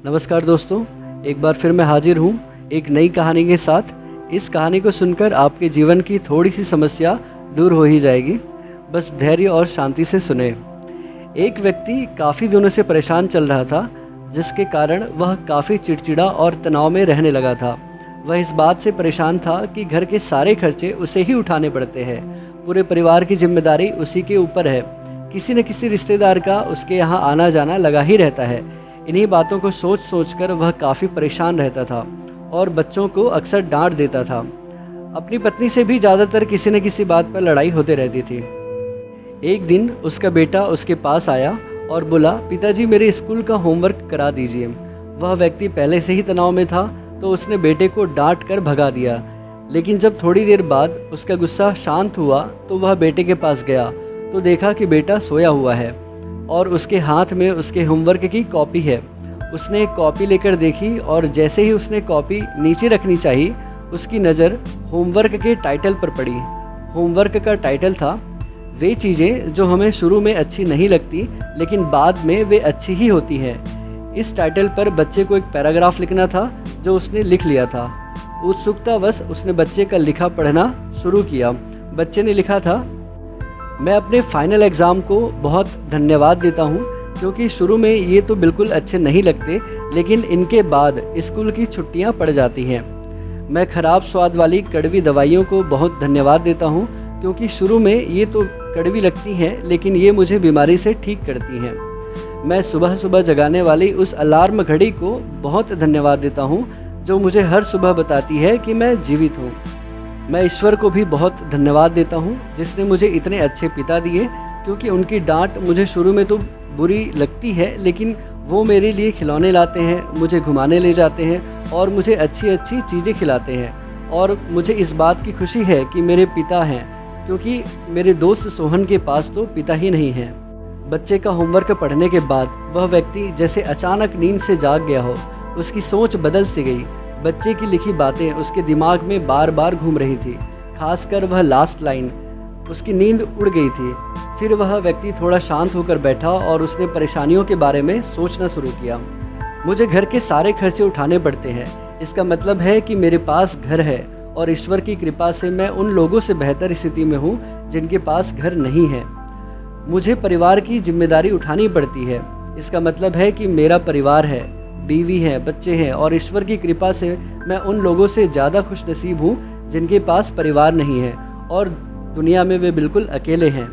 नमस्कार दोस्तों, एक बार फिर मैं हाजिर हूँ एक नई कहानी के साथ। इस कहानी को सुनकर आपके जीवन की थोड़ी सी समस्या दूर हो ही जाएगी। बस धैर्य और शांति से सुने। एक व्यक्ति काफ़ी दिनों से परेशान चल रहा था, जिसके कारण वह काफ़ी चिड़चिड़ा और तनाव में रहने लगा था। वह इस बात से परेशान था कि घर के सारे खर्चे उसे ही उठाने पड़ते हैं। पूरे परिवार की जिम्मेदारी उसी के ऊपर है। किसी न किसी रिश्तेदार का उसके यहाँ आना जाना लगा ही रहता है। इन्हीं बातों को सोच सोच कर वह काफ़ी परेशान रहता था और बच्चों को अक्सर डांट देता था। अपनी पत्नी से भी ज़्यादातर किसी न किसी बात पर लड़ाई होते रहती थी। एक दिन उसका बेटा उसके पास आया और बोला, पिताजी मेरे स्कूल का होमवर्क करा दीजिए। वह व्यक्ति पहले से ही तनाव में था, तो उसने बेटे को डांट कर भगा दिया। लेकिन जब थोड़ी देर बाद उसका गुस्सा शांत हुआ तो वह बेटे के पास गया तो देखा कि बेटा सोया हुआ है और उसके हाथ में उसके होमवर्क की कॉपी है। उसने एक कॉपी लेकर देखी और जैसे ही उसने कॉपी नीचे रखनी चाहिए, उसकी नज़र होमवर्क के टाइटल पर पड़ी। होमवर्क का टाइटल था, वे चीज़ें जो हमें शुरू में अच्छी नहीं लगती लेकिन बाद में वे अच्छी ही होती हैं। इस टाइटल पर बच्चे को एक पैराग्राफ लिखना था, जो उसने लिख लिया था। उत्सुकतावश उसने बच्चे का लिखा पढ़ना शुरू किया। बच्चे ने लिखा था, मैं अपने फाइनल एग्ज़ाम को बहुत धन्यवाद देता हूँ, क्योंकि शुरू में ये तो बिल्कुल अच्छे नहीं लगते, लेकिन इनके बाद स्कूल की छुट्टियाँ पड़ जाती हैं। मैं ख़राब स्वाद वाली कड़वी दवाइयों को बहुत धन्यवाद देता हूँ, क्योंकि शुरू में ये तो कड़वी लगती हैं, लेकिन ये मुझे बीमारी से ठीक करती हैं। मैं सुबह सुबह जगाने वाली उस अलार्म घड़ी को बहुत धन्यवाद देता हूँ, जो मुझे हर सुबह बताती है कि मैं जीवित हूँ। मैं ईश्वर को भी बहुत धन्यवाद देता हूँ, जिसने मुझे इतने अच्छे पिता दिए, क्योंकि उनकी डांट मुझे शुरू में तो बुरी लगती है, लेकिन वो मेरे लिए खिलौने लाते हैं, मुझे घुमाने ले जाते हैं और मुझे अच्छी अच्छी चीज़ें खिलाते हैं। और मुझे इस बात की खुशी है कि मेरे पिता हैं, क्योंकि मेरे दोस्त सोहन के पास तो पिता ही नहीं हैं। बच्चे का होमवर्क पढ़ने के बाद वह व्यक्ति जैसे अचानक नींद से जाग गया हो। उसकी सोच बदल सी गई। बच्चे की लिखी बातें उसके दिमाग में बार बार घूम रही थी, खासकर वह लास्ट लाइन। उसकी नींद उड़ गई थी। फिर वह व्यक्ति थोड़ा शांत होकर बैठा और उसने परेशानियों के बारे में सोचना शुरू किया। मुझे घर के सारे खर्चे उठाने पड़ते हैं। इसका मतलब है कि मेरे पास घर है और ईश्वर की कृपा से मैं उन लोगों से बेहतर स्थिति में हूँ जिनके पास घर नहीं है। मुझे परिवार की जिम्मेदारी उठानी पड़ती है। इसका मतलब है कि मेरा परिवार है, बीवी है, बच्चे हैं और ईश्वर की कृपा से मैं उन लोगों से ज़्यादा खुशनसीब हूँ जिनके पास परिवार नहीं है और दुनिया में वे बिल्कुल अकेले हैं।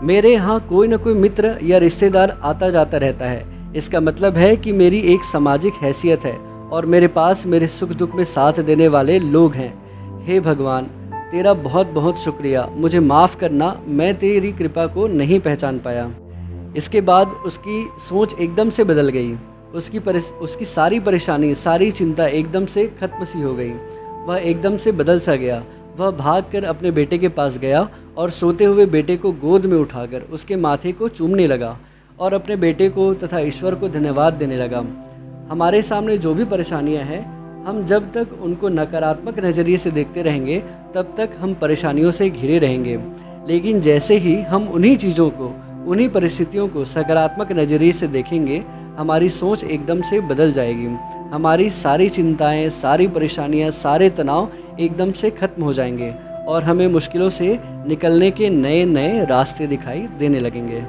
मेरे यहाँ कोई न कोई मित्र या रिश्तेदार आता जाता रहता है। इसका मतलब है कि मेरी एक सामाजिक हैसियत है और मेरे पास मेरे सुख दुख में साथ देने वाले लोग हैं। हे भगवान, तेरा बहुत बहुत शुक्रिया। मुझे माफ़ करना, मैं तेरी कृपा को नहीं पहचान पाया। इसके बाद उसकी सोच एकदम से बदल गई। उसकी सारी परेशानी, सारी चिंता एकदम से खत्म सी हो गई। वह एकदम से बदल सा गया। वह भागकर अपने बेटे के पास गया और सोते हुए बेटे को गोद में उठाकर उसके माथे को चूमने लगा और अपने बेटे को तथा ईश्वर को धन्यवाद देने लगा। हमारे सामने जो भी परेशानियां हैं, हम जब तक उनको नकारात्मक नज़रिए से देखते रहेंगे, तब तक हम परेशानियों से घिरे रहेंगे। लेकिन जैसे ही हम उन्हीं चीज़ों को, उन्हीं परिस्थितियों को सकारात्मक नज़रिए से देखेंगे, हमारी सोच एकदम से बदल जाएगी। हमारी सारी चिंताएं, सारी परेशानियां, सारे तनाव एकदम से खत्म हो जाएंगे और हमें मुश्किलों से निकलने के नए नए रास्ते दिखाई देने लगेंगे।